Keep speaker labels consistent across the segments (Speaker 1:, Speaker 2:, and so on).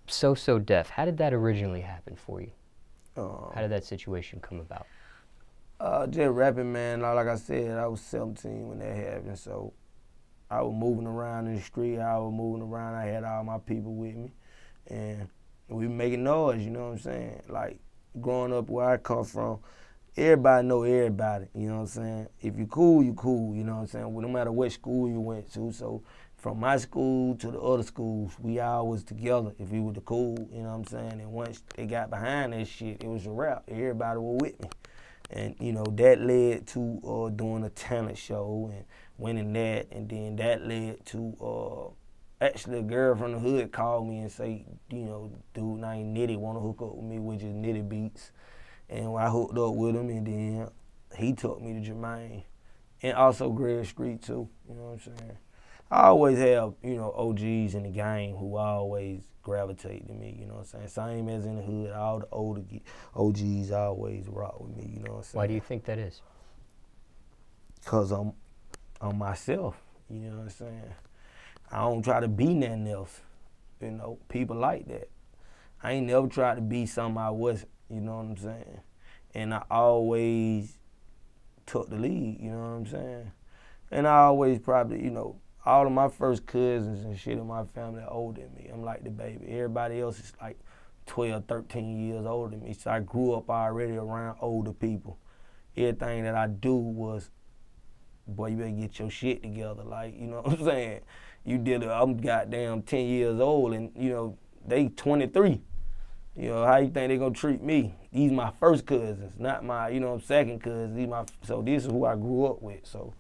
Speaker 1: So Def, how did that originally happen for you? How did that situation come about?
Speaker 2: Just rapping, man. Like I said, I was 17 when that happened, so I was moving around in the street. I was moving around. I had all my people with me, and we making noise. You know what I'm saying? Like growing up where I come from, everybody know everybody. You know what I'm saying? If you cool, you cool. You know what I'm saying? Well, no matter what school you went to. So from my school to the other schools, we all was together. If we were the cool, you know what I'm saying? And once they got behind that shit, it was a wrap. Everybody was with me. And, you know, that led to doing a talent show and winning that. And then that led to actually a girl from the hood called me and say, you know, dude named Nitty want to hook up with me, which is Nitty Beats. And I hooked up with him, and then he took me to Jermaine. And also Greg Street, too. You know what I'm saying? I always have, you know, OGs in the game who always gravitate to me, you know what I'm saying? Same as in the hood, all the older OGs always rock with me, you know what I'm saying?
Speaker 1: Why do you think that is?
Speaker 2: Because I'm myself, you know what I'm saying? I don't try to be nothing else, you know? People like that. I ain't never tried to be something I wasn't, you know what I'm saying? And I always took the lead, you know what I'm saying? And I always probably, you know, all of my first cousins and shit in my family are older than me. I'm like the baby. Everybody else is like 12, 13 years older than me. So I grew up already around older people. Everything that I do was, boy, you better get your shit together. Like, you know what I'm saying? I'm goddamn 10 years old and, you know, they 23. You know, how you think they gonna treat me? These my first cousins, not my, you know, second cousins. So this is who I grew up with. So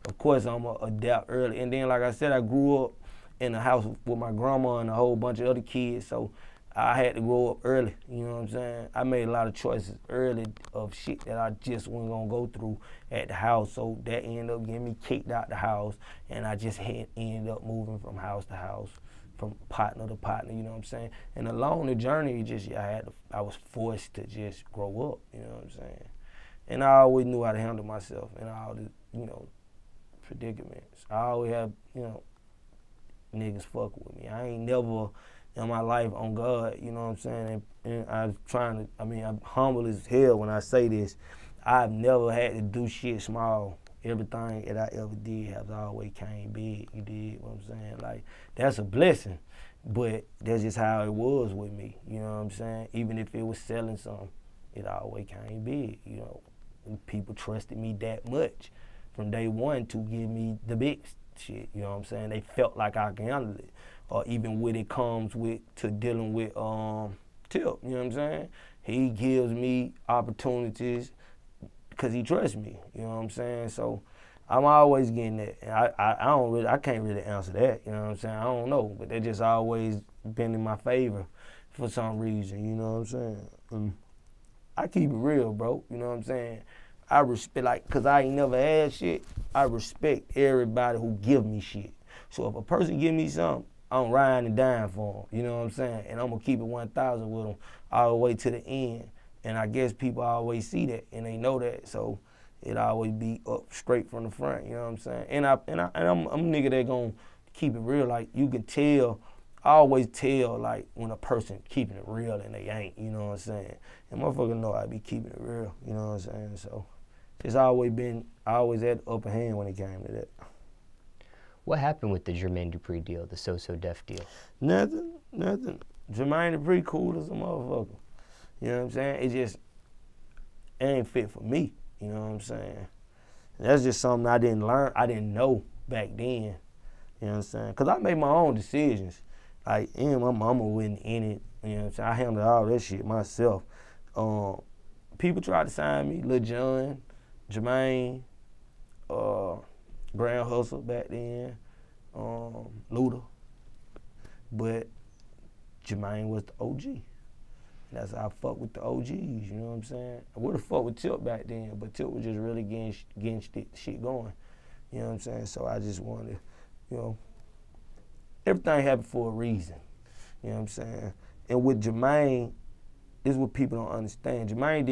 Speaker 2: of course, I'm going to adapt early. And then, like I said, I grew up in a house with my grandma and a whole bunch of other kids, so I had to grow up early, you know what I'm saying? I made a lot of choices early of shit that I just wasn't going to go through at the house, so that ended up getting me kicked out the house, and I just ended up moving from house to house, from partner to partner, you know what I'm saying? And along the journey, I was forced to just grow up, you know what I'm saying? And I always knew how to handle myself and all the, you know, predicaments. I always have, you know, niggas fuck with me. I ain't never in my life on God, you know what I'm saying? And I'm humble as hell when I say this. I've never had to do shit small. Everything that I ever did has always came big, you dig what I'm saying? Like, that's a blessing, but that's just how it was with me, you know what I'm saying? Even if it was selling something, it always came big, you know? And people trusted me that much from day one to give me the big shit, you know what I'm saying? They felt like I can handle it. Or even when it comes to dealing with Tip, you know what I'm saying? He gives me opportunities because he trusts me, you know what I'm saying? So I'm always getting that. And I can't really answer that, you know what I'm saying? I don't know, but they just always been in my favor for some reason, you know what I'm saying? I keep it real, bro, you know what I'm saying? I respect, like, cause I ain't never had shit, I respect everybody who give me shit. So if a person give me something, I'm riding and dying for them, you know what I'm saying? And I'm gonna keep it 1,000 with them all the way to the end. And I guess people always see that and they know that, so it always be up straight from the front, you know what I'm saying? And I'm a nigga that gonna keep it real, like you can tell, I always tell like when a person keeping it real and they ain't, you know what I'm saying? And motherfuckers know I be keeping it real, you know what I'm saying? So it's always been, I always had the upper hand when it came to that.
Speaker 1: What happened with the Jermaine Dupri deal, the So Def deal?
Speaker 2: Nothing. Jermaine Dupri cool as a motherfucker. You know what I'm saying? It ain't fit for me, you know what I'm saying? That's just something I didn't learn, I didn't know back then, you know what I'm saying? Cause I made my own decisions. Like, and my mama wasn't in it, you know what I'm saying? I handled all that shit myself. People tried to sign me, Lil Jon, Jermaine, Grand Hustle back then, Luda. But Jermaine was the OG. That's how I fuck with the OGs, you know what I'm saying? I would've fucked with Tip back then, but Tip was just really getting shit going, you know what I'm saying? So I just wanted, you know, everything happened for a reason, you know what I'm saying? And with Jermaine, this is what people don't understand. Jermaine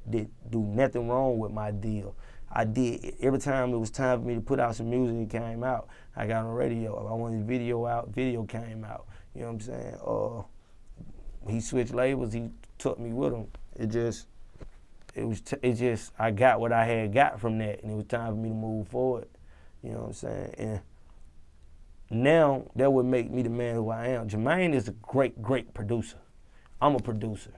Speaker 2: did do nothing wrong with my deal. I did, every time it was time for me to put out some music, it came out. I got on the radio. I wanted video out, video came out. You know what I'm saying? he switched labels, he took me with him. I got what I had got from that, and it was time for me to move forward. You know what I'm saying? And now that would make me the man who I am. Jermaine is a great, great producer. I'm a producer.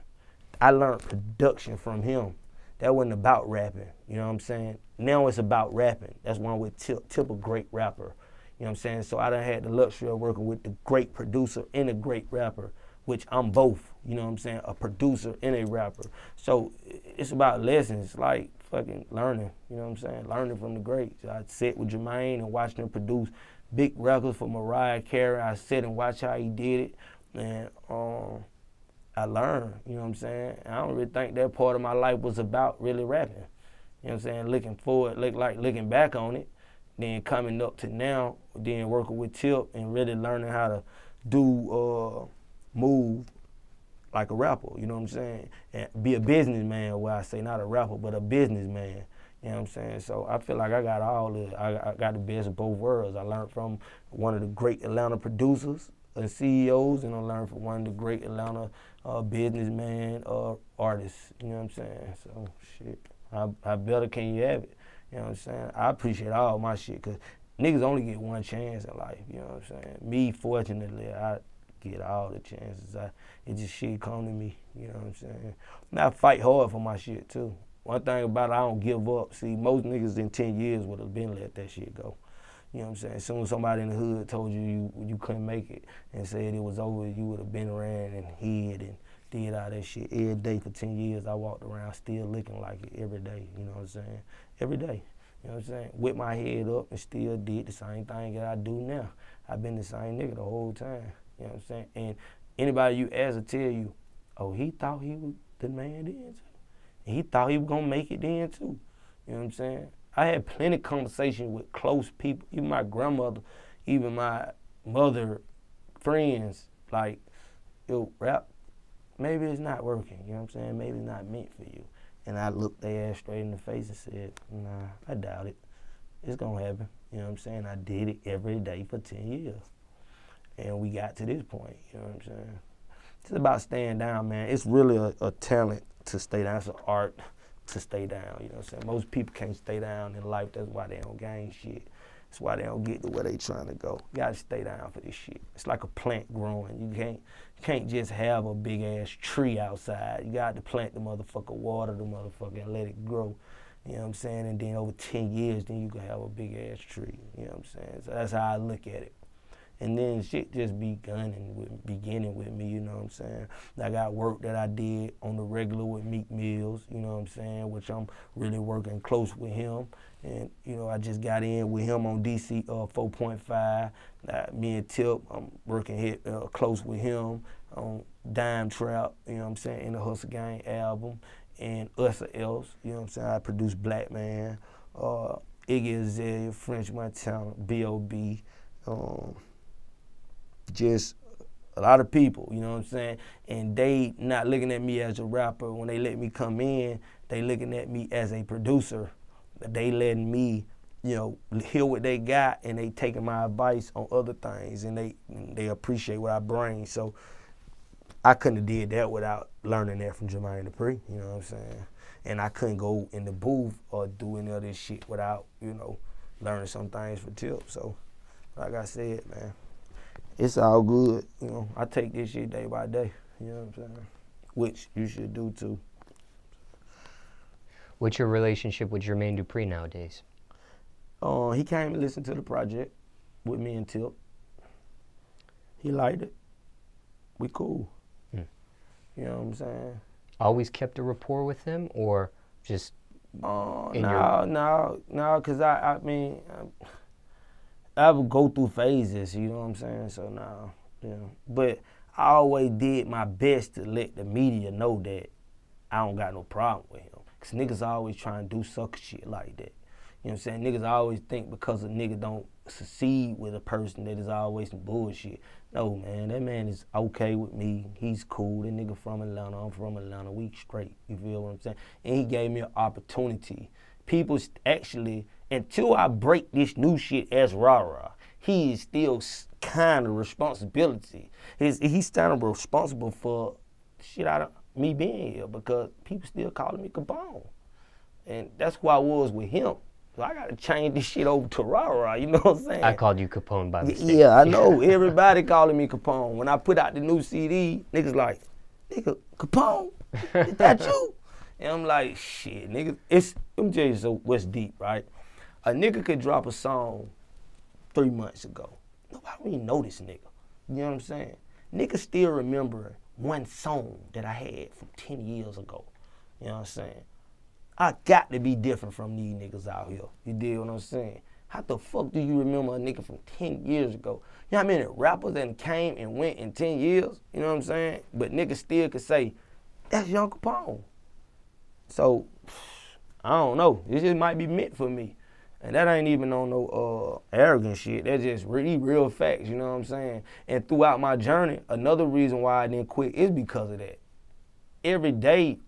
Speaker 2: I learned production from him. That wasn't about rapping, you know what I'm saying? Now it's about rapping. That's why I'm with Tip. Tip a great rapper, you know what I'm saying? So I done had the luxury of working with the great producer and a great rapper, which I'm both, you know what I'm saying? A producer and a rapper. So it's about lessons, like fucking learning, you know what I'm saying? Learning from the greats. I sit with Jermaine and watch him produce big records for Mariah Carey. I sit and watch how he did it, and I learned, you know what I'm saying? I don't really think that part of my life was about really rapping. You know what I'm saying? Looking forward, looking back on it, then coming up to now, then working with Tip and really learning how to do, move like a rapper, you know what I'm saying? And be a businessman, well, I say not a rapper, but a businessman. You know what I'm saying? So I feel like I got I got the best of both worlds. I learned from one of the great Atlanta producers and CEOs, and I learned from one of the great Atlanta businessman artists. You know what I'm saying? So shit, how better can you have it? You know what I'm saying? I appreciate all my shit, cause niggas only get one chance in life. You know what I'm saying? Me, fortunately, I get all the chances. It just shit come to me. You know what I'm saying? And I fight hard for my shit too. One thing about it, I don't give up. See, most niggas in 10 years would have been let that shit go. You know what I'm saying? As soon as somebody in the hood told you couldn't make it and said it was over, you would have been around and hid and did all that shit. Every day for 10 years, I walked around still looking like it every day. You know what I'm saying? Every day. You know what I'm saying? With my head up and still did the same thing that I do now. I've been the same nigga the whole time. You know what I'm saying? And anybody you ask will tell you, oh, he thought he was the man then too. And he thought he was gonna make it then too. You know what I'm saying? I had plenty of conversations with close people, even my grandmother, even my mother, friends, like, yo, rap, maybe it's not working, you know what I'm saying? Maybe it's not meant for you. And I looked their ass straight in the face and said, nah, I doubt it. It's gonna happen. You know what I'm saying? I did it every day for 10 years. And we got to this point, you know what I'm saying? It's about staying down, man. It's really a talent to stay down. It's an art to stay down, you know what I'm saying? Most people can't stay down in life. That's why they don't gain shit. That's why they don't get to where they trying to go. You gotta stay down for this shit. It's like a plant growing. You can't just have a big ass tree outside. You got to plant the motherfucker, water the motherfucker, and let it grow. You know what I'm saying? And then over 10 years, then you can have a big ass tree. You know what I'm saying? So that's how I look at it. And then shit just beginning with me, you know what I'm saying? I got work that I did on the regular with Meek Mills, you know what I'm saying, which I'm really working close with him. And, you know, I just got in with him on DC 4.5. Me and Tip, I'm working close with him on Dime Trap, you know what I'm saying, in the Hustle Gang album. And Us or Else, you know what I'm saying, I produced Black Man, Iggy Azalea, French Montana, B.o.b, just a lot of people, you know what I'm saying? And they not looking at me as a rapper. When they let me come in, they looking at me as a producer. They letting me, you know, hear what they got, and they taking my advice on other things, and they appreciate what I bring. So I couldn't have did that without learning that from Jermaine Dupri, you know what I'm saying? And I couldn't go in the booth or do any of this shit without, you know, learning some things from Tip. So like I said, man, it's all good, you know. I take this shit day by day, you know what I'm saying? Which you should do too.
Speaker 1: What's your relationship with Jermaine Dupri nowadays?
Speaker 2: He came and listened to the project with me and Tip. He liked it. We cool. You know what I'm saying?
Speaker 1: Always kept a rapport with him, or just
Speaker 2: No, because I mean, I would go through phases, you know what I'm saying? So no, you know. But I always did my best to let the media know that I don't got no problem with him. Because niggas always trying to do sucker shit like that. You know what I'm saying? Niggas always think because a nigga don't succeed with a person that is always some bullshit. No, man, that man is okay with me. He's cool. That nigga from Atlanta. I'm from Atlanta. We straight. You feel what I'm saying? And he gave me an opportunity. People actually, until I break this new shit as Ra Ra, he is still kind of responsibility. He's kind of responsible for shit out of me being here because people still calling me Capone. And that's who I was with him. So I gotta change this shit over to Ra Ra, you know what I'm saying?
Speaker 1: I called you Capone by mistake.
Speaker 2: Yeah, I know. Everybody calling me Capone. When I put out the new CD, niggas like, nigga, Capone? Is that you? And I'm like, shit, nigga, let me tell you what's deep, right? A nigga could drop a song 3 months ago. Nobody really know this nigga. You know what I'm saying? Niggas still remember one song that I had from 10 years ago. You know what I'm saying? I got to be different from these niggas out here. You dig what I'm saying? How the fuck do you remember a nigga from 10 years ago? You know how many rappers that came and went in 10 years? You know what I'm saying? But niggas still could say, that's Young Capone. So, I don't know. This just might be meant for me. And that ain't even on no arrogant shit. That's just really real facts, you know what I'm saying? And throughout my journey, another reason why I didn't quit is because of that. Every day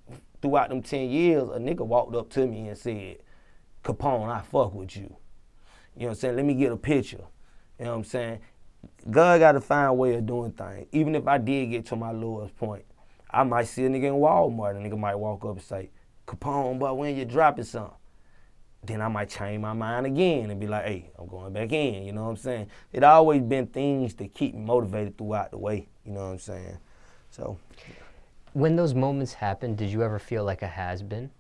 Speaker 2: throughout them 10 years, a nigga walked up to me and said, Capone, I fuck with you. You know what I'm saying? Let me get a picture. You know what I'm saying? God got to find a way of doing things. Even if I did get to my lowest point, I might see a nigga in Walmart. A nigga might walk up and say, Capone, but when you dropping something? Then I might change my mind again and be like, hey, I'm going back in, you know what I'm saying? It always been things to keep me motivated throughout the way, you know what I'm saying? So.
Speaker 1: When those moments happen, did you ever feel like a has-been?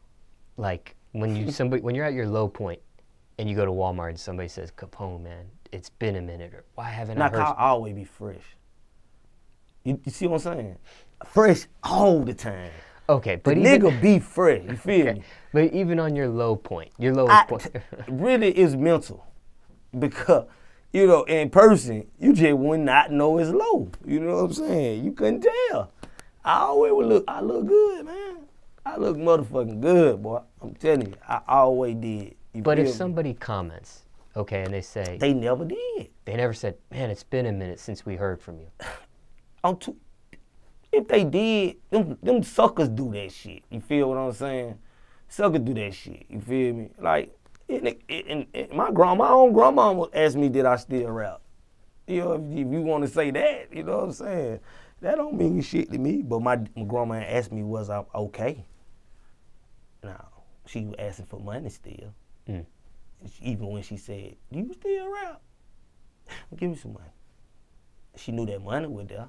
Speaker 1: Like when you're at your low point and you go to Walmart and somebody says, Capone, man, it's been a minute, or why haven't I heard?
Speaker 2: I'll always be fresh. You see what I'm saying? Fresh all the time.
Speaker 1: Okay, but
Speaker 2: the nigga be fresh, you feel me?
Speaker 1: But even on your low point, your lowest point.
Speaker 2: Really is mental. Because, you know, in person, you just would not know it's low. You know what I'm saying? You couldn't tell. I look good, man. I look motherfucking good, boy. I'm telling you, I always did.
Speaker 1: But if somebody comments, okay, and they say.
Speaker 2: They never did.
Speaker 1: They never said, man, it's been a minute since we heard from you.
Speaker 2: If they did, them suckers do that shit. You feel what I'm saying? Suckers do that shit. You feel me? Like, my own grandma would ask me, did I still rap? You know, if you want to say that, you know what I'm saying? That don't mean shit to me. But my grandma asked me, was I okay? No, she was asking for money still. Mm. Even when she said, do you still rap? Give me some money. She knew that money was there.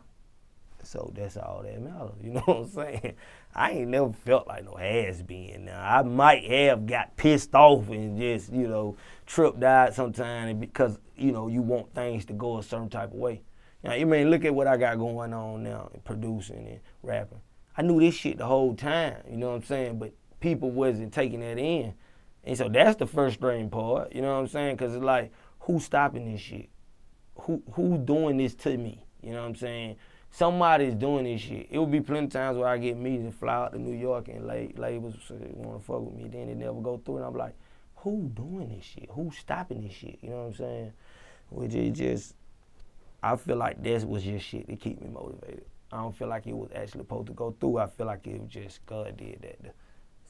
Speaker 2: So that's all that matters, you know what I'm saying? I ain't never felt like no has-been. Now, I might have got pissed off and just, you know, tripped out sometime because, you know, you want things to go a certain type of way. Now, you mean, look at what I got going on now, producing and rapping. I knew this shit the whole time, you know what I'm saying? But people wasn't taking that in. And so that's the frustrating part, you know what I'm saying? Because it's like, who's stopping this shit? Who's doing this to me? You know what I'm saying? Somebody's doing this shit. It would be plenty of times where I get meetings and fly out to New York and labels want to fuck with me. Then it never go through. And I'm like, who doing this shit? Who's stopping this shit? You know what I'm saying? Which is just, I feel like that was just shit to keep me motivated. I don't feel like it was actually supposed to go through. I feel like it was just God did that to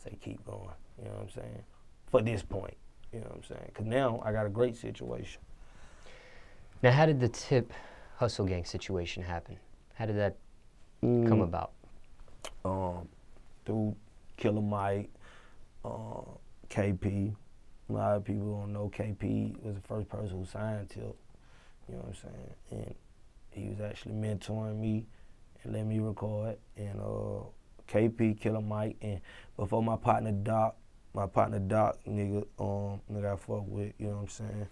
Speaker 2: say keep going. You know what I'm saying? For this point. You know what I'm saying? Because now I got a great situation.
Speaker 1: Now, how did the Tip Hustle Gang situation happen? How did that come about?
Speaker 2: Through Killer Mike, KP. A lot of people don't know KP was the first person who signed Tip. You know what I'm saying? And he was actually mentoring me and let me record. And KP, Killer Mike, and before my partner Doc, nigga I fuck with, you know what I'm saying?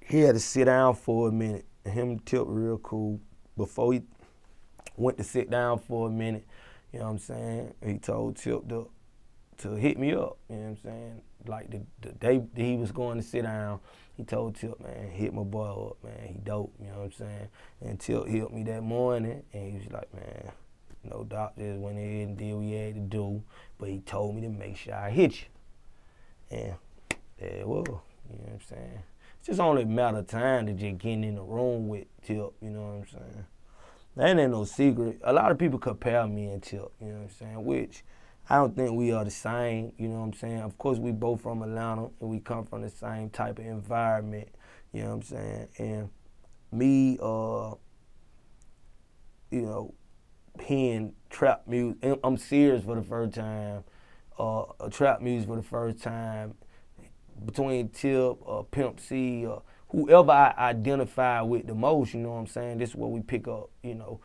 Speaker 2: He had to sit down for a minute. Him and Tip real cool. Before he went to sit down for a minute, you know what I'm saying, he told Tip to hit me up, you know what I'm saying? Like the day that he was going to sit down, he told Tip, man, hit my boy up, man, he dope, you know what I'm saying? And Tip hit me that morning, and he was like, man, no Doc just went ahead and did what he had to do, but he told me to make sure I hit you. And there it was, you know what I'm saying? It's just only a matter of time to just getting in the room with Tip, you know what I'm saying? That ain't no secret. A lot of people compare me and Tip, you know what I'm saying? Which I don't think we are the same, you know what I'm saying? Of course, we both from Atlanta and we come from the same type of environment, you know what I'm saying? And me, you know, hearing trap music. I'm serious for the first time. Trap music for the first time. Between Tip, Pimp C, whoever I identify with the most, you know what I'm saying? This is what we pick up, you know.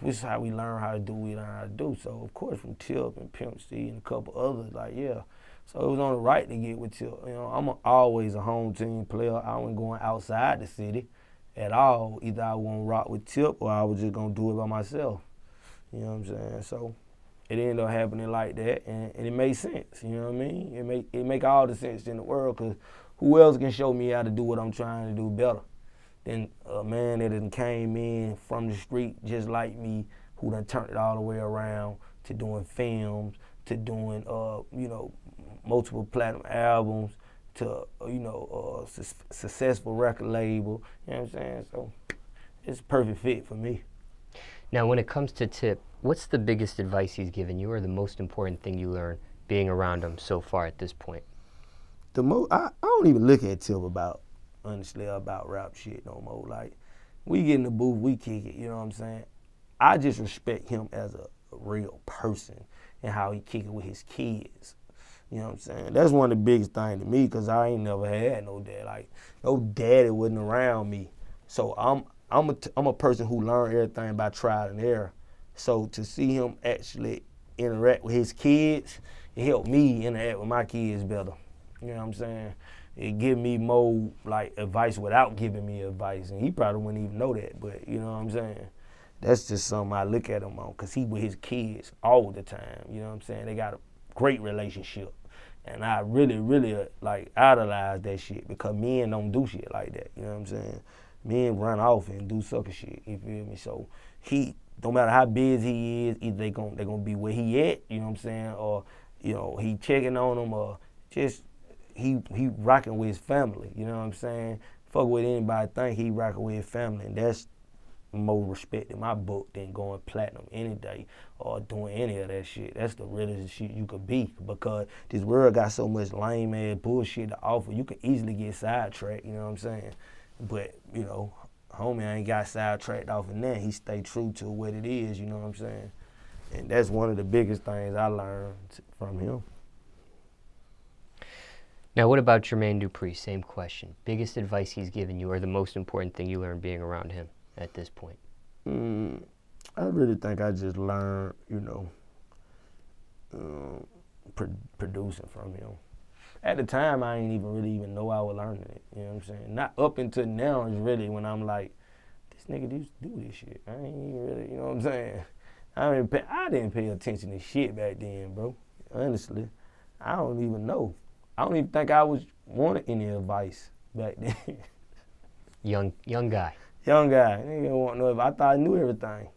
Speaker 2: This is how we learn how to do what we learn how to do. So, of course, from Tip and Pimp C and a couple others, like, yeah. So it was on the right to get with Tip. You know, I'm always a home team player. I wasn't going outside the city at all. Either I was going to rock with Tip or I was just going to do it by myself. You know what I'm saying? So it ended up happening like that, and it made sense. You know what I mean? It make all the sense in the world, because who else can show me how to do what I'm trying to do better than a man that done came in from the street just like me, who done turned it all the way around to doing films, to doing, you know, multiple platinum albums, to, you know, successful record label. You know what I'm saying? So it's a perfect fit for me.
Speaker 1: Now, when it comes to Tip, what's the biggest advice he's given you, or the most important thing you learned being around him so far at this point?
Speaker 2: I don't even look at Tip honestly, about rap shit no more. Like, we get in the booth, we kick it, you know what I'm saying? I just respect him as a real person and how he kick it with his kids. You know what I'm saying? That's one of the biggest things to me, because I ain't never had no dad. Like, no daddy wasn't around me. So I'm a person who learned everything by trial and error. So to see him actually interact with his kids, it helped me interact with my kids better. You know what I'm saying? It give me more, like, advice without giving me advice. And he probably wouldn't even know that, but you know what I'm saying? That's just something I look at him on, because he with his kids all the time. You know what I'm saying? They got a great relationship. And I really, really, like, idolize that shit, because men don't do shit like that. You know what I'm saying? Men run off and do sucker shit, you feel me? So he, no matter how busy he is, either they gonna be where he at, you know what I'm saying? Or, you know, he checking on them, or just he rocking with his family, you know what I'm saying? Fuck with anybody think he rocking with his family, and that's more respect in my book than going platinum any day or doing any of that shit. That's the realest shit you could be, because this world got so much lame ass bullshit to offer. You can easily get sidetracked, you know what I'm saying? But, you know, homie ain't got sidetracked off of that. He stayed true to what it is, you know what I'm saying? And that's one of the biggest things I learned from him.
Speaker 1: Now, what about Jermaine Dupri? Same question. Biggest advice he's given you, or the most important thing you learned being around him at this point?
Speaker 2: I really think I just learned, you know, producing from him. At the time, I ain't even know I was learning it, you know what I'm saying? Not up until now is really when I'm like, this nigga used to do this shit. I ain't even really, you know what I'm saying? I didn't pay attention to shit back then, bro. Honestly, I don't even know. I don't even think I was wanted any advice back then.
Speaker 1: Young guy.
Speaker 2: Young guy. Nigga didn't want no advice. I thought I knew everything.